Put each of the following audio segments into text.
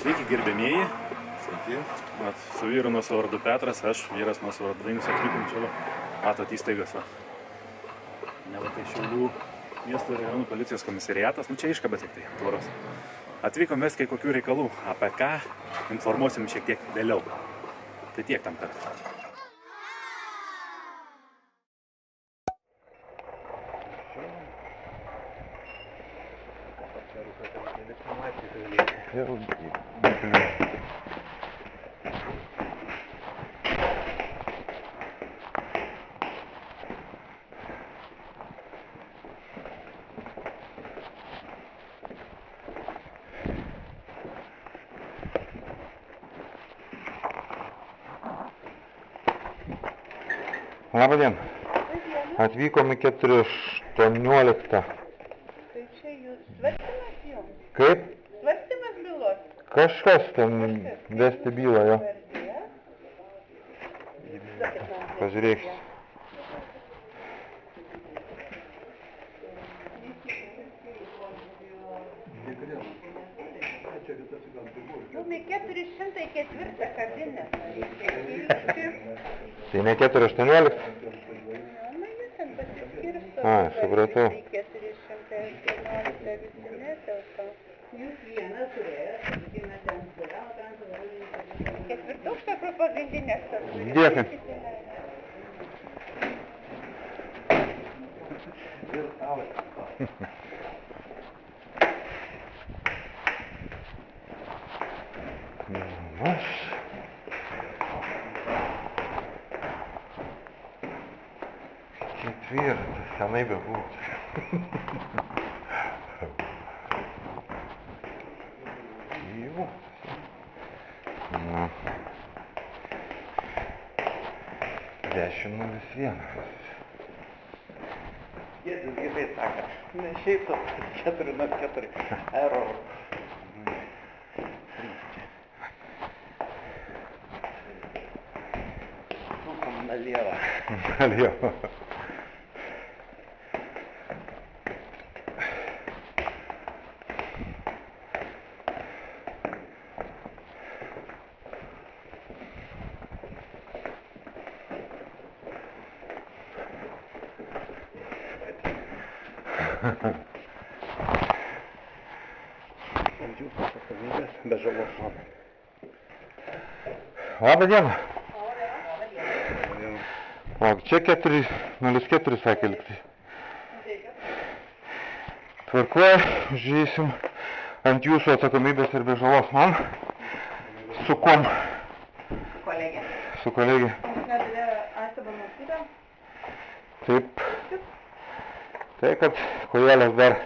Sveiki, gerbėmieji. Sveiki. Su vyru nuo vardu Petras, aš vyras nuo vardu Dainis atvykom čia, matot įstaigas. Neva tai Šiaulių miesto ir rajonų policijos komisariatas, čia iškabė tik tai tvoros. Atvykom mes kai kokių reikalų, apie ką informuosim šiek tiek vėliau. Tai tiek tam kartą. Labadiena. Atvykome 4.18. Tai čia jūs svarstymas jums? Kaip? Svarstymas bylos? Kažkas ten vesti bylą, jo. Pažiūrėkit. Būmė 404 kabinė. Tai ne 4.18? Na, jūs ten pasiskirsto. Supratau. 411 visi netelpa. Jūs vieną turėjot, vieną ten turėjot, ketvirtaukštą pro pagrindinės tas turi. Dėkui. Ketvirtas, senai bebūtų. Jau. 10.01. Jėzus gyvai sako, ne šiaip to 404 error. Sukam налево. Налево. Jūsų atsakomybės be žalos. Labadiena. O, čia 4.04 sakė liktai. Tvarkoja, žiūrėsim ant jūsų atsakomybės ir be žalos man. Su kom? Kolegė. Su kolegė. Jūs nedavė Aistą Barnauskytę? Taip. Tai, kad kojelės dar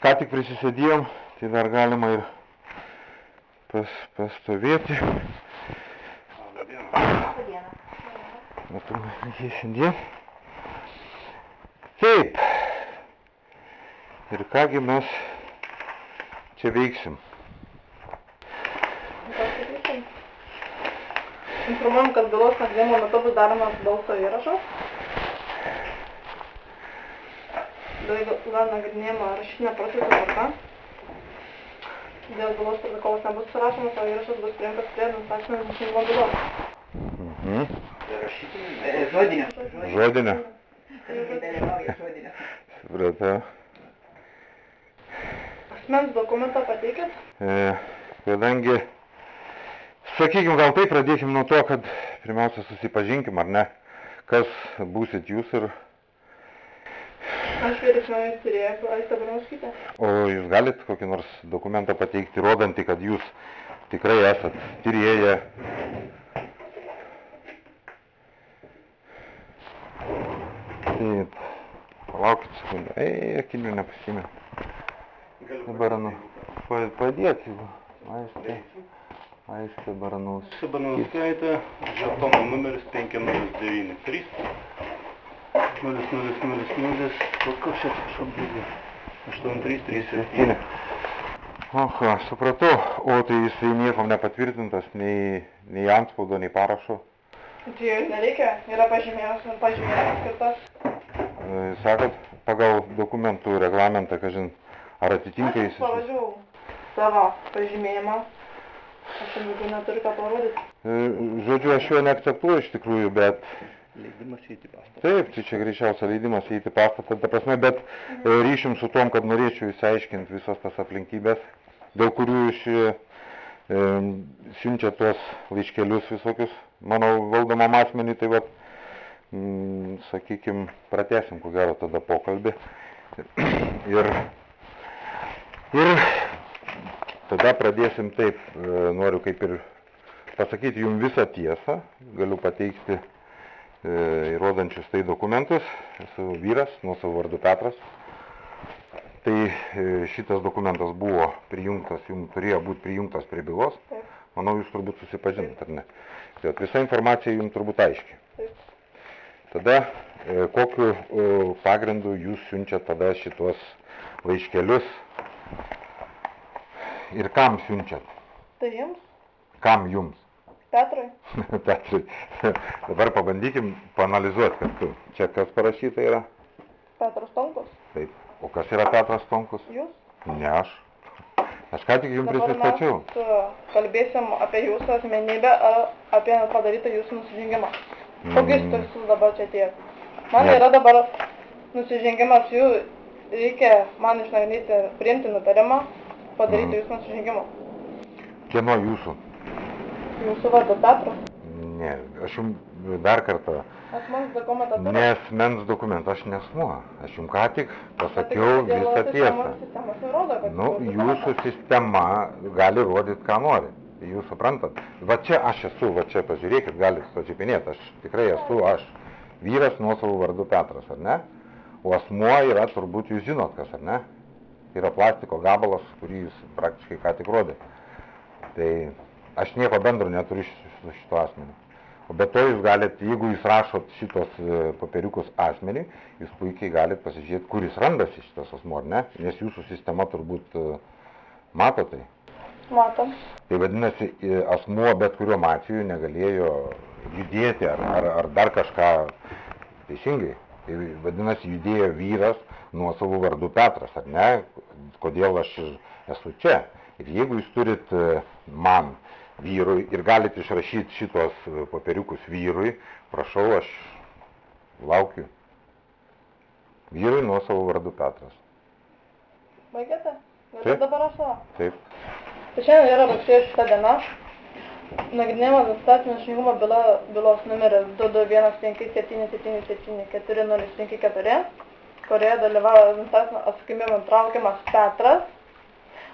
ką tik prisisėdėjom, tai dar galima ir pastovėti. Labadiena. Matau, šiandien. Taip. Ir kągi mes čia veiksim. Informuojam, kad bylos nagrinėjimo metu bus daromas balso įrašas. Byla nagrinėjimo rašytinė proceso tvarka. Dėl bylos protokolas nebus surašomas, o įrašas bus priimtas prie administracinio nusiėmimo bylos. Žodinė. Žodinė. Dalyvauja žodinė. Supratau. Asmens dokumentą pateikit. Kadangi, sakykim, gal taip pradėkim nuo to, kad pirmiausia susipažinkim, ar ne, kas būsit jūs ir... Aš vyresnioji tyrėja Aistė Barnauskytė. O jūs galit kokį nors dokumentą pateikti, rodantį, kad jūs tikrai esat tyrėja? Taip, palaukit sekundę. Akinių nepasimė. Dabar, padėt, jeigu. Aistė Barnauskytė. Aistė Barnauskaitė, žetono numeris 5093. 0000, koks čia šabdžiūdė? 8337. Aha, supratau. O tai jisai niekom nepatvirtintas, nei antspaudo, nei parašo? Tai nereikia, yra pažymėjimas skirtas. Sakot, pagal dokumentų reglamentą, kažin, ar atitinka jis... Aš pavažiavau. savo pažymėjimą. Aš jums daugiau neturiu ką parodyti. Žodžiu, aš jo neakceptuoju iš tikrųjų, bet... Leidimas įeiti pastatą. Taip, tai čia greičiausia leidimas įeiti pastatą, ta prasme, bet ryšim su tom, kad norėčiau įsiaiškinti visas tas aplinkybės, dėl kurių iš siunčia tuos laiškelius visokius mano valdomam asmeniui, tai vat, sakykim, pratęsim, ko gero, tada pokalbį. Ir tada pradėsim taip, noriu kaip ir pasakyti jums visą tiesą, galiu pateikti įrodančius tai dokumentus, esu vyras, nuosavo vardu Petras. Tai šitas dokumentas buvo prijungtas, jums turėjo būti prijungtas prie bylos. Taip. Manau, jūs turbūt susipažinot, ar ne? Tai visa informacija jums turbūt aiški. Taip. Tada kokiu pagrindu jūs siunčiat tada šitos laiškelius ir kam siunčiat? Tai jums? Kam jums? Petrai? Petrai. Dabar pabandykim paanalizuoti kartu. Čia kas parašyta yra? Petras Tonkus? Taip. O kas yra Petras Tonkus? Jūs? Ne aš. Aš ką tik jums prisistačiau. Dabar mes kalbėsim apie jūsų asmenybę ar apie padarytą jūsų nusižengimą. Kokius tikslus dabar čia tiek? Man yra dabar nusižengimas, jų reikia man išnagrinėti priimti nutarimą padaryti jūsų nusižengimą. Kieno jūsų? Jūsų vardu Petras? Ne, aš jums dar kartą. Asmens dokumentą turiu. Ne asmens dokumentą, aš nesmuo. Aš jums ką tik pasakiau visą tiesą. Sistemas įrodo, kad Nu, jūsų sistema gali rodyti, ką nori. Jūs suprantat? Va čia aš esu, va čia pažiūrėkit, galit pačiupinėti. Aš tikrai esu aš. Vyras nuosavų vardu Petras, ar ne? O asmuo yra, turbūt jūs žinot kas, ar ne? Tai yra plastiko gabalas, kurį jūs praktiškai ką tik rodė. Tai aš nieko bendro neturiu su šito asmeniu. O be to jūs galit, jeigu jūs rašot šitos popieriukus asmeniui, jūs puikiai galit pasižiūrėti, kur jis randasi šitas asmuo, ar ne? Nes jūsų sistema turbūt mato tai. Matom. Tai vadinasi, asmuo bet kuriuo atveju negalėjo judėti ar dar kažką teisingai. Tai vadinasi, judėjo vyras nuosavų vardu Petras, ar ne? Kodėl aš esu čia? Ir jeigu jūs turit man vyrui ir galite išrašyti šitos popieriukus vyrui, prašau, aš laukiu. Vyrui nuosavų vardu Petras. Baigėte? Taip. Galiu dabar aš savo? Taip. Tai šiandien yra rugsėjo 6 diena. Nagrinėjimas administracinio nusižengimo bylos numeris 22157774054, kurioje dalyvavo administracinio atsakomybėn traukiamas Petras.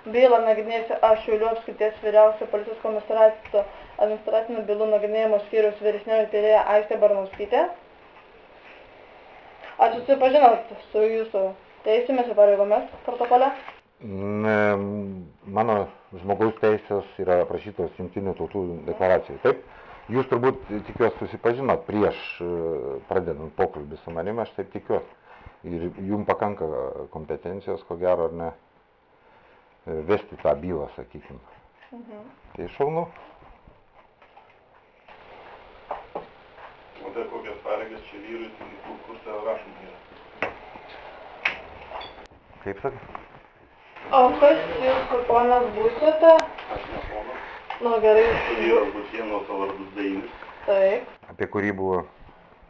Bylą nagrinėjusi aš Šiaulių apskrities vyriausio policijos komisariato administracinių bylų nagrinėjimo skyriaus vyresnioji tyrėja Aistė Barnauskytė. Ar susipažinot su jūsų teisėmis ir pareigomis protokole? Mano žmogaus teisės yra aprašytos Jungtinių tautų deklaracijoje. Taip, jūs turbūt tikiuosi susipažinot prieš pradedant pokalbį su manimi, aš taip tikiuosi. Ir jums pakanka kompetencijos, ko gero, ar ne, vesti tą bylą, sakykim. Tai šaunu. O tai kokias pareigas čia vyrui, kur tavo rašom yra? Kaip sakai? O kas jūs ponas būsite? Aš ne ponas. Nu gerai. Vyras bus vienos vardus Dainis. Taip. Apie kurį buvo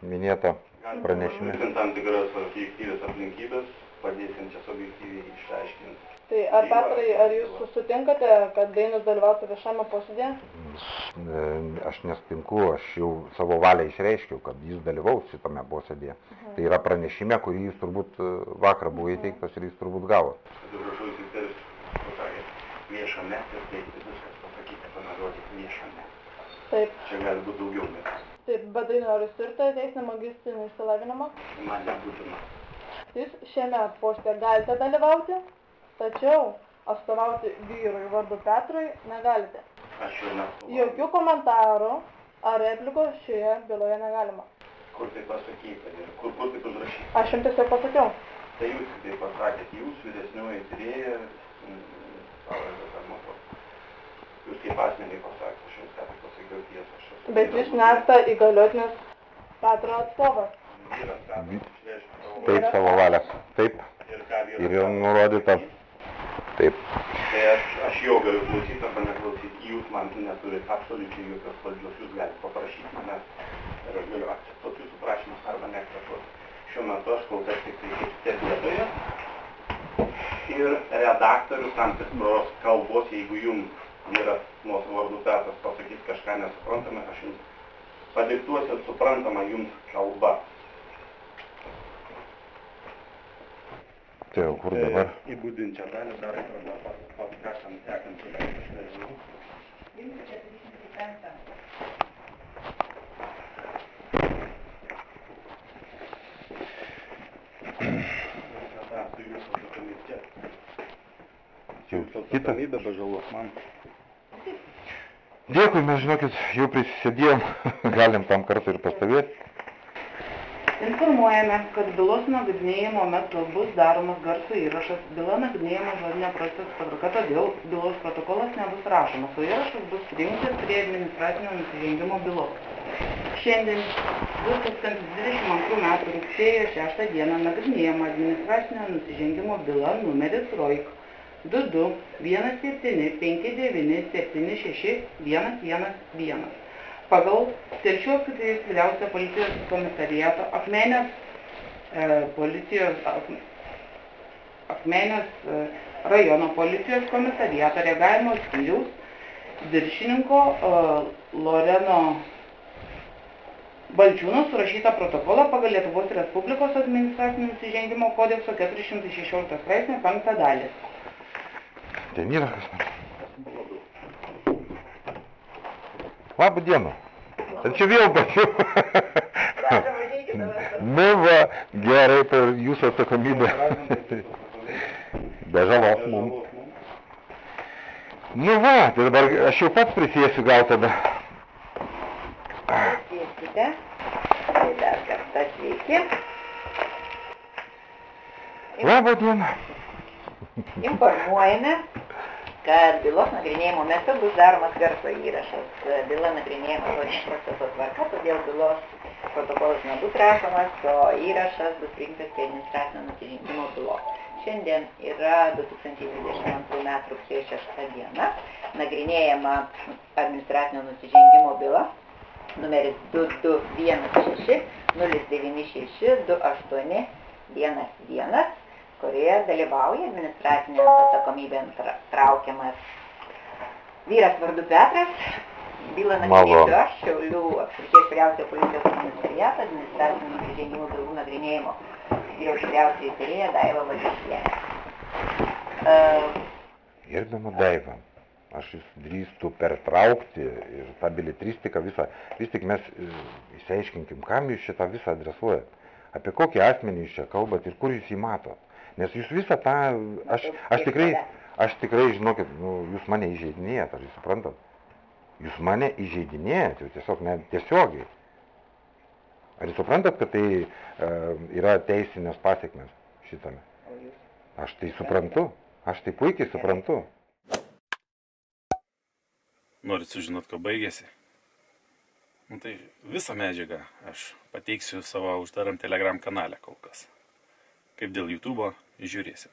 minėta pranešime. Tam tikras objektyvės aplinkybės, padėsiančias objektyviai išaiškinti. Tai ar Petrai, ar jūs sutinkate, kad Dainis dalyvautų viešame posėdėje? Aš nesutinku, aš jau savo valią išreiškiau, kad jis dalyvaus šitame posėdėje. Tai yra pranešime, kurį jūs turbūt vakar buvo įteiktas ir jis turbūt gavo. Atsiprašau, jis pasakė viešame ir taip viskas pasakyti, panaudoti viešame. Taip. Čia gali būti daugiau, bet Taip, bet Dainiau, ar jūs turite teisinį magistrinį išsilavinimą? man nebūtina. Jūs šiame poste galite dalyvauti, tačiau atstovauti vyrui vardu Petrui negalite. Aš jau nesu. Jokių komentarų ar replikų šioje byloje negalima. Kur tai pasakyta ir kur tai užrašyta? Aš jums tiesiog pasakiau. Tai jūs tai pasakėt, jūs vyresnioji tyrėja, pavardas ar matau. Jūs kaip asmeniai pasakėt, aš jums ką tik pasakiau tiesą. Bet jūs nesate įgaliotinis Petro atstovas. Vyras Petras išreiškia savo Taip, savo valią. Taip. ir ką vyras Ir jau nurodyta. Taip. Tai aš jo galiu klausyti arba neklausyti, jūs man neturite absoliučiai jokios valdžios, jūs galite paprašyti manęs ir aš galiu akceptuoti jūsų prašymus arba neakceptuoti. Šiuo metu aš kol kas tik kaip stebėtojas ir redaktorius tam tikros kalbos, jeigu jums vyras nuosavo vardu Petras pasakys kažką nesuprantama, aš jums padiktuosiu suprantamą jums kalbą. Tai jau kur dabar? Įbūdinčią dalį dar arba pas kažkam sekantį, aš nežinau. Kita. Be žalos man. Dėkui, mes žinokit, jau prisėdėjom, galim tam kartą ir pastovėti. Informuojame, kad bylos nagrinėjimo metu bus daromas garso įrašas, byla nagrinėjimo žodinio proceso tvarka, todėl bylos protokolas nebus rašomas, o įrašas bus prijungtas prie administracinio nusižengimo bylos. Šiandien 2022 m. rugsėjo 6 d. nagrinėjama administracinio nusižengimo byla numeris ROIK 22-17-59-76-111. Pagal Telšių apskrities vyriausio policijos komisariato Akmenės rajono policijos komisariato reagavimo skyriaus viršininko Loreno Balčiūno surašytą protokolą pagal Lietuvos Respublikos administracinio nusižengimo kodekso 416 straipsnio 5 dalį. Ten yra kas nors. Labą dieną. Tai čia vėl pačiu. Nu va, gerai, per jūsų atsakomybę. Be žalos mums. Nu va, tai dabar aš jau pats prisėsiu gal tada. Prisėskite. Tai dar kartą sveiki. Labą dieną. Informuojame, kad bylos nagrinėjimo metu bus daromas garso įrašas. Byla nagrinėjimo žodinio proceso tvarka, todėl bylos protokolas nebus rašomas, o įrašas bus prijungtas prie administracinio nusižengimo bylos. Šiandien yra 2022 m. rugsėjo 6 diena. Nagrinėjama administracinio nusižengimo byla numeris 2216-096-2811, kurioje dalyvauja administracinė atsakomybė traukiamas vyras vardu Petras. Bylą nagrinėsiu aš, Šiaulių apskrities vyriausiojo policijos komisariato administracinio nusižengimų bylų nagrinėjimo skyriaus vyriausioji tyrėja Daiva Vagišienė. Gerbiama Daiva, aš jūs drįstu pertraukti ir tą beletristiką visą. Vis tik mes išsiaiškinkim, kam jūs šitą visą adresuojat. Apie kokį asmenį jūs čia kalbat ir kur jūs jį matot. Nes jūs visą tą, aš tikrai, žinokit, jūs mane įžeidinėjat, ar jūs suprantat? Jūs mane įžeidinėjat, jau tiesiog, ne tiesiogiai. Ar jūs suprantat, kad tai yra teisinės pasiekmes šitame? Aš tai suprantu, aš tai puikiai suprantu. Norit sužinot, ko baigėsi? Nu tai visą medžiagą aš pateiksiu savo uždaram Telegram kanale kol kas. Kaip dėl YouTube'o, žiūrėsim.